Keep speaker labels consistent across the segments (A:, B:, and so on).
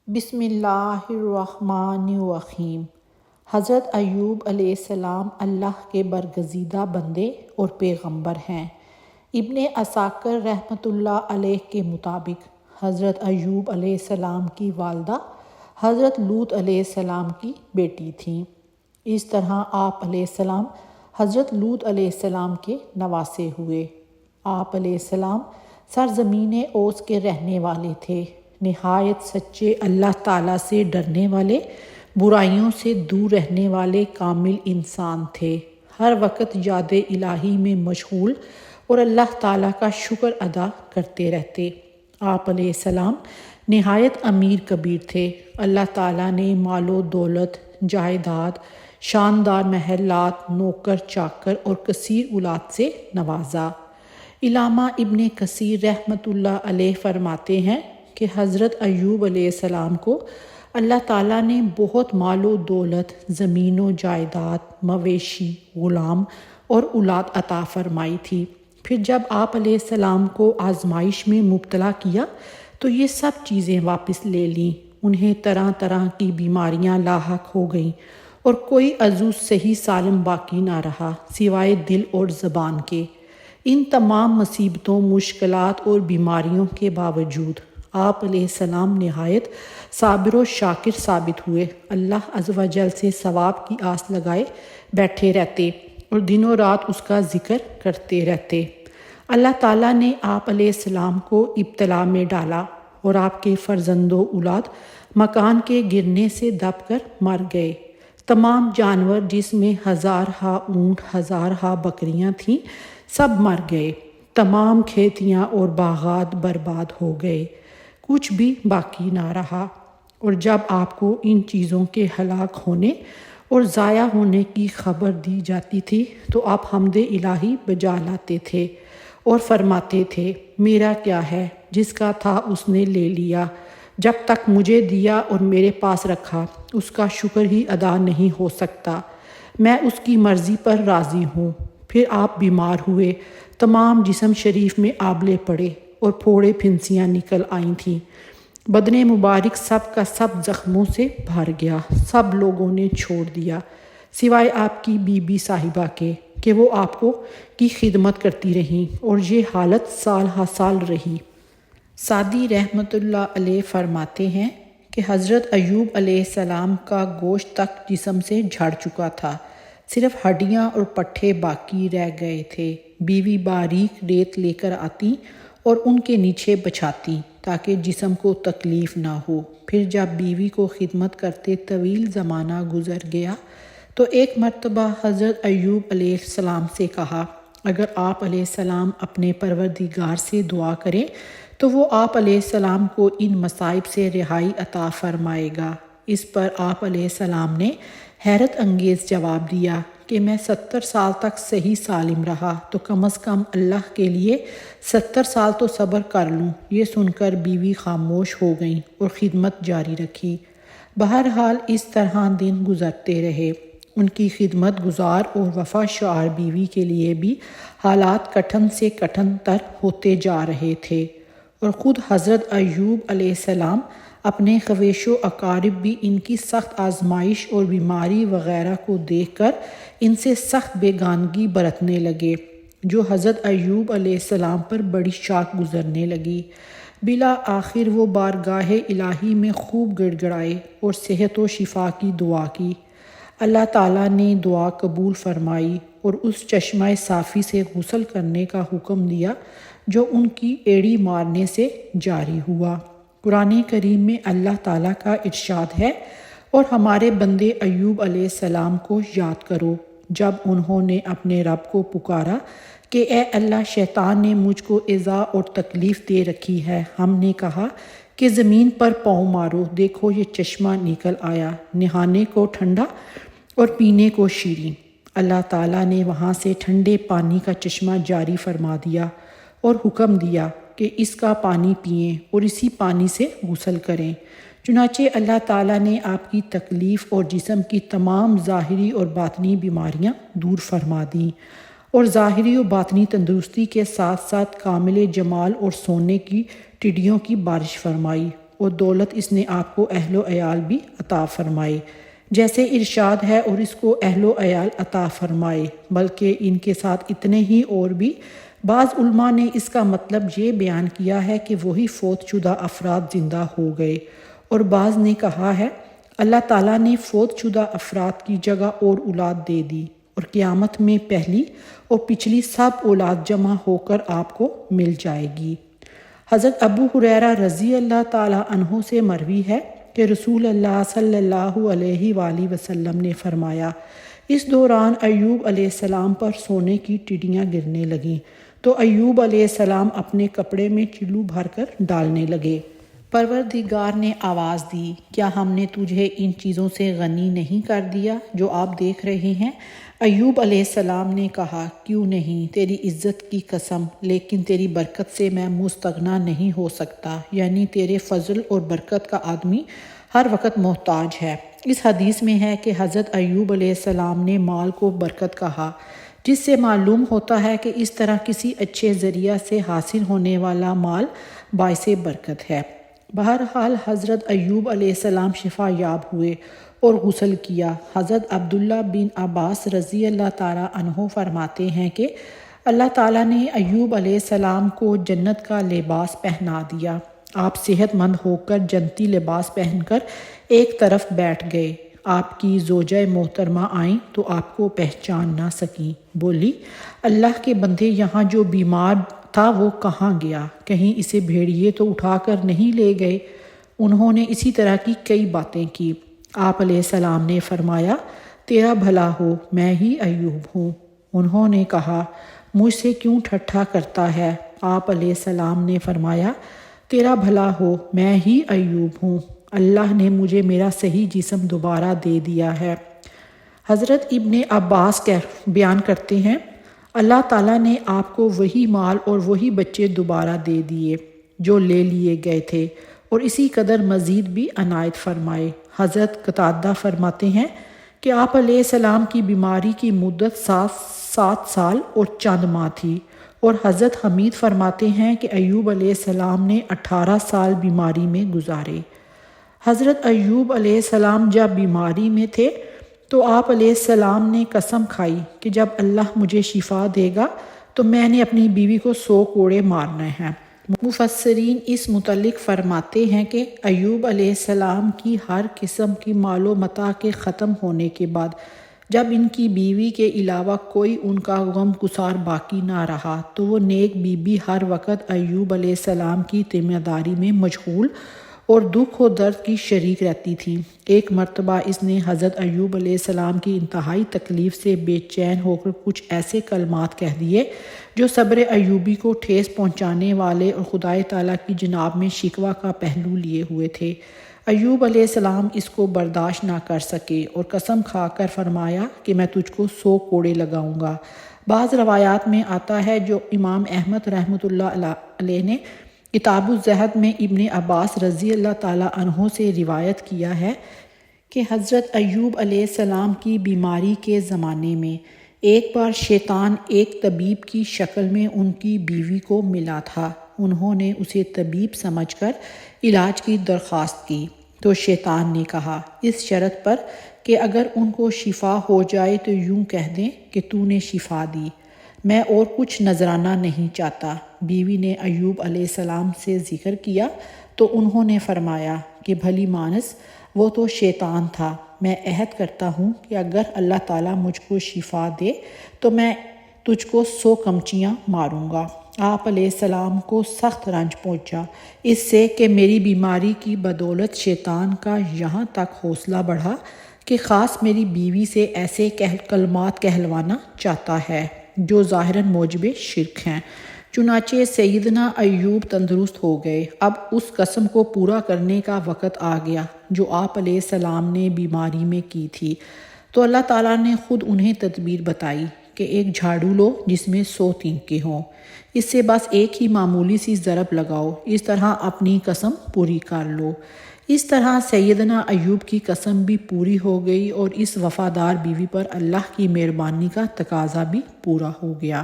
A: بسم اللہ الرحمن الرحیم۔ حضرت ایوب علیہ السلام اللہ کے برگزیدہ بندے اور پیغمبر ہیں۔ ابن عساکر رحمۃ اللہ علیہ کے مطابق حضرت ایوب علیہ السلام کی والدہ حضرت لوط علیہ السلام کی بیٹی تھیں۔ اس طرح آپ علیہ السلام حضرت لوط علیہ السلام کے نواسے ہوئے۔ آپ علیہ السلام سرزمین اوس کے رہنے والے تھے، نہایت سچے، اللہ تعالیٰ سے ڈرنے والے، برائیوں سے دور رہنے والے کامل انسان تھے، ہر وقت یاد الہی میں مشغول اور اللہ تعالیٰ کا شکر ادا کرتے رہتے۔ آپ علیہ السلام نہایت امیر کبیر تھے۔ اللہ تعالیٰ نے مال و دولت، جائیداد، شاندار محلات، نوکر چاکر اور کثیر اولاد سے نوازا۔ علامہ ابن کثیر رحمۃ اللہ علیہ فرماتے ہیں کہ حضرت ایوب علیہ السلام کو اللہ تعالیٰ نے بہت مال و دولت، زمین و جائیداد، مویشی، غلام اور اولاد عطا فرمائی تھی۔ پھر جب آپ علیہ السلام کو آزمائش میں مبتلا کیا تو یہ سب چیزیں واپس لے لیں۔ انہیں طرح طرح کی بیماریاں لاحق ہو گئیں اور کوئی عضو صحیح سالم باقی نہ رہا سوائے دل اور زبان کے۔ ان تمام مصیبتوں، مشکلات اور بیماریوں کے باوجود آپ علیہ السلام نہایت صابر و شاکر ثابت ہوئے۔ اللہ عز و جل سے ثواب کی آس لگائے بیٹھے رہتے اور دن و رات اس کا ذکر کرتے رہتے۔ اللہ تعالیٰ نے آپ علیہ السلام کو ابتلا میں ڈالا اور آپ کے فرزند و اولاد مکان کے گرنے سے دب کر مر گئے۔ تمام جانور، جس میں ہزارہا اونٹ، ہزارہا بکریاں تھیں، سب مر گئے۔ تمام کھیتیاں اور باغات برباد ہو گئے، کچھ بھی باقی نہ رہا۔ اور جب آپ کو ان چیزوں کے ہلاک ہونے اور ضائع ہونے کی خبر دی جاتی تھی تو آپ حمد الہی بجا لاتے تھے اور فرماتے تھے، میرا کیا ہے، جس کا تھا اس نے لے لیا، جب تک مجھے دیا اور میرے پاس رکھا اس کا شکر ہی ادا نہیں ہو سکتا، میں اس کی مرضی پر راضی ہوں۔ پھر آپ بیمار ہوئے، تمام جسم شریف میں آبلے پڑے اور پھوڑے پھنسیاں نکل آئی تھیں۔ بدن مبارک سب کا سب زخموں سے بھر گیا، سب لوگوں نے چھوڑ دیا سوائے آپ کی بی بی صاحبہ کے کہ وہ آپ کی خدمت کرتی رہیں، اور یہ حالت سال ہا سال رہی۔ سعدی رحمۃ اللہ علیہ فرماتے ہیں کہ حضرت ایوب علیہ السلام کا گوشت تک جسم سے جھڑ چکا تھا، صرف ہڈیاں اور پٹھے باقی رہ گئے تھے۔ بیوی باریک ریت لے کر آتی اور ان کے نیچے بچھاتی تاکہ جسم کو تکلیف نہ ہو۔ پھر جب بیوی کو خدمت کرتے طویل زمانہ گزر گیا تو ایک مرتبہ حضرت ایوب علیہ السلام سے کہا، اگر آپ علیہ السلام اپنے پروردگار سے دعا کریں تو وہ آپ علیہ السلام کو ان مصائب سے رہائی عطا فرمائے گا۔ اس پر آپ علیہ السلام نے حیرت انگیز جواب دیا کہ میں 70 سال تک صحیح سالم رہا تو کم از کم اللہ کے لیے 70 سال تو صبر کر لوں۔ یہ سن کر بیوی خاموش ہو گئیں اور خدمت جاری رکھی۔ بہرحال اس طرح دن گزرتے رہے۔ ان کی خدمت گزار اور وفا شعار بیوی کے لیے بھی حالات کٹھن سے کٹھن تر ہوتے جا رہے تھے، اور خود حضرت ایوب علیہ السلام اپنے خویش و اقارب بھی ان کی سخت آزمائش اور بیماری وغیرہ کو دیکھ کر ان سے سخت بیگانگی برتنے لگے، جو حضرت ایوب علیہ السلام پر بڑی شاک گزرنے لگی۔ بالآخر وہ بارگاہ الہی میں خوب گڑ گڑائے اور صحت و شفا کی دعا کی۔ اللہ تعالیٰ نے دعا قبول فرمائی اور اس چشمہ صافی سے غسل کرنے کا حکم دیا جو ان کی ایڑی مارنے سے جاری ہوا۔ قرآن کریم میں اللہ تعالیٰ کا ارشاد ہے، اور ہمارے بندے ایوب علیہ السلام کو یاد کرو جب انہوں نے اپنے رب کو پکارا کہ اے اللہ، شیطان نے مجھ کو ایذا اور تکلیف دے رکھی ہے۔ ہم نے کہا کہ زمین پر پاؤں مارو، دیکھو یہ چشمہ نکل آیا، نہانے کو ٹھنڈا اور پینے کو شیریں۔ اللہ تعالیٰ نے وہاں سے ٹھنڈے پانی کا چشمہ جاری فرما دیا اور حکم دیا کہ اس کا پانی پئیں اور اسی پانی سے غسل کریں۔ چنانچہ اللہ تعالیٰ نے آپ کی تکلیف اور جسم کی تمام ظاہری اور باطنی بیماریاں دور فرما دیں، اور ظاہری و باطنی تندرستی کے ساتھ ساتھ کامل جمال اور سونے کی ٹڈیوں کی بارش فرمائی۔ اور دولت اس نے آپ کو اہل و عیال بھی عطا فرمائے، جیسے ارشاد ہے اور اس کو اہل و عیال عطا فرمائے، بلکہ ان کے ساتھ اتنے ہی اور بھی۔ بعض علماء نے اس کا مطلب یہ بیان کیا ہے کہ وہی فوت شدہ افراد زندہ ہو گئے، اور بعض نے کہا ہے اللہ تعالیٰ نے فوت شدہ افراد کی جگہ اور اولاد دے دی، اور قیامت میں پہلی اور پچھلی سب اولاد جمع ہو کر آپ کو مل جائے گی۔ حضرت ابو ہریرہ رضی اللہ تعالیٰ عنہ سے مروی ہے کہ رسول اللہ صلی اللہ علیہ وآلہ وسلم نے فرمایا، اس دوران ایوب علیہ السلام پر سونے کی ٹڈیاں گرنے لگیں تو ایوب علیہ السلام اپنے کپڑے میں چلو بھر کر ڈالنے لگے۔ پروردگار نے آواز دی، کیا ہم نے تجھے ان چیزوں سے غنی نہیں کر دیا جو آپ دیکھ رہے ہیں؟ ایوب علیہ السلام نے کہا، کیوں نہیں، تیری عزت کی قسم، لیکن تیری برکت سے میں مستغنا نہیں ہو سکتا، یعنی تیرے فضل اور برکت کا آدمی ہر وقت محتاج ہے۔ اس حدیث میں ہے کہ حضرت ایوب علیہ السلام نے مال کو برکت کہا، جس سے معلوم ہوتا ہے کہ اس طرح کسی اچھے ذریعہ سے حاصل ہونے والا مال باعث برکت ہے۔ بہرحال حضرت ایوب علیہ السلام شفا یاب ہوئے اور غسل کیا۔ حضرت عبداللہ بن عباس رضی اللہ تعالیٰ عنہ فرماتے ہیں کہ اللہ تعالیٰ نے ایوب علیہ السلام کو جنت کا لباس پہنا دیا۔ آپ صحت مند ہو کر جنتی لباس پہن کر ایک طرف بیٹھ گئے۔ آپ کی زوجہ محترمہ آئیں تو آپ کو پہچان نہ سکیں، بولی، اللہ کے بندے، یہاں جو بیمار تھا وہ کہاں گیا؟ کہیں اسے بھیڑیے تو اٹھا کر نہیں لے گئے؟ انہوں نے اسی طرح کی کئی باتیں کی۔ آپ علیہ السلام نے فرمایا، تیرا بھلا ہو، میں ہی ایوب ہوں۔ انہوں نے کہا، مجھ سے کیوں ٹھٹھا کرتا ہے؟ آپ علیہ السلام نے فرمایا، تیرا بھلا ہو، میں ہی ایوب ہوں، اللہ نے مجھے میرا صحیح جسم دوبارہ دے دیا ہے۔ حضرت ابن عباس بیان کرتے ہیں، اللہ تعالیٰ نے آپ کو وہی مال اور وہی بچے دوبارہ دے دیے جو لے لیے گئے تھے، اور اسی قدر مزید بھی عنایت فرمائے۔ حضرت قتادہ فرماتے ہیں کہ آپ علیہ السلام کی بیماری کی مدت 7 سال اور چند ماہ تھی، اور حضرت حمید فرماتے ہیں کہ ایوب علیہ السلام نے 18 سال بیماری میں گزارے۔ حضرت ایوب علیہ السلام جب بیماری میں تھے تو آپ علیہ السلام نے قسم کھائی کہ جب اللہ مجھے شفا دے گا تو میں نے اپنی بیوی کو 100 کوڑے مارنے ہیں۔ مفسرین اس متعلق فرماتے ہیں کہ ایوب علیہ السلام کی ہر قسم کی مال و متاع کے ختم ہونے کے بعد جب ان کی بیوی کے علاوہ کوئی ان کا غم گسار باقی نہ رہا تو وہ نیک بی بی ہر وقت ایوب علیہ السلام کی ذمہ داری میں مشغول اور دکھ و درد کی شریک رہتی تھی۔ ایک مرتبہ اس نے حضرت ایوب علیہ السلام کی انتہائی تکلیف سے بے چین ہو کر کچھ ایسے کلمات کہہ دیے جو صبر ایوبی کو ٹھیس پہنچانے والے اور خدائے تعالیٰ کی جناب میں شکوہ کا پہلو لیے ہوئے تھے۔ ایوب علیہ السلام اس کو برداشت نہ کر سکے اور قسم کھا کر فرمایا کہ میں تجھ کو 100 کوڑے لگاؤں گا۔ بعض روایات میں آتا ہے جو امام احمد رحمۃ اللہ علیہ نے کتاب الزہد میں ابن عباس رضی اللہ تعالیٰ عنہ سے روایت کیا ہے کہ حضرت ایوب علیہ السلام کی بیماری کے زمانے میں ایک بار شیطان ایک طبیب کی شکل میں ان کی بیوی کو ملا تھا۔ انہوں نے اسے طبیب سمجھ کر علاج کی درخواست کی تو شیطان نے کہا، اس شرط پر کہ اگر ان کو شفا ہو جائے تو یوں کہہ دیں کہ تو نے شفا دی، میں اور کچھ نذرانہ نہیں چاہتا۔ بیوی نے ایوب علیہ السلام سے ذکر کیا تو انہوں نے فرمایا کہ بھلی مانس، وہ تو شیطان تھا، میں عہد کرتا ہوں کہ اگر اللہ تعالیٰ مجھ کو شفا دے تو میں تجھ کو 100 کمچیاں ماروں گا۔ آپ علیہ السلام کو سخت رنج پہنچا اس سے کہ میری بیماری کی بدولت شیطان کا یہاں تک حوصلہ بڑھا کہ خاص میری بیوی سے ایسے کلمات کہلوانا چاہتا ہے جو ظاہراً موجب شرک ہیں۔ چنانچہ سیدنا ایوب تندرست ہو گئے۔ اب اس قسم کو پورا کرنے کا وقت آ گیا جو آپ علیہ السلام نے بیماری میں کی تھی، تو اللہ تعالیٰ نے خود انہیں تدبیر بتائی کہ ایک جھاڑو لو جس میں 100 تینکے ہوں، اس سے بس ایک ہی معمولی سی ضرب لگاؤ، اس طرح اپنی قسم پوری کر لو۔ اس طرح سیدنا ایوب کی قسم بھی پوری ہو گئی اور اس وفادار بیوی پر اللہ کی مہربانی کا تقاضا بھی پورا ہو گیا،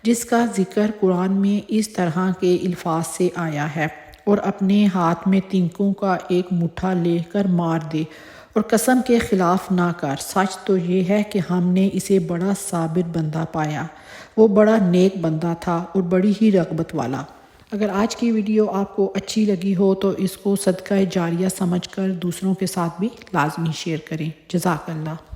A: جس کا ذکر قرآن میں اس طرح کے الفاظ سے آیا ہے، اور اپنے ہاتھ میں تینکوں کا ایک مٹھا لے کر مار دے اور قسم کے خلاف نہ کر۔ سچ تو یہ ہے کہ ہم نے اسے بڑا صابر بندہ پایا، وہ بڑا نیک بندہ تھا اور بڑی ہی رغبت والا۔ اگر آج کی ویڈیو آپ کو اچھی لگی ہو تو اس کو صدقہ جاریہ سمجھ کر دوسروں کے ساتھ بھی لازمی شیئر کریں۔ جزاک اللہ۔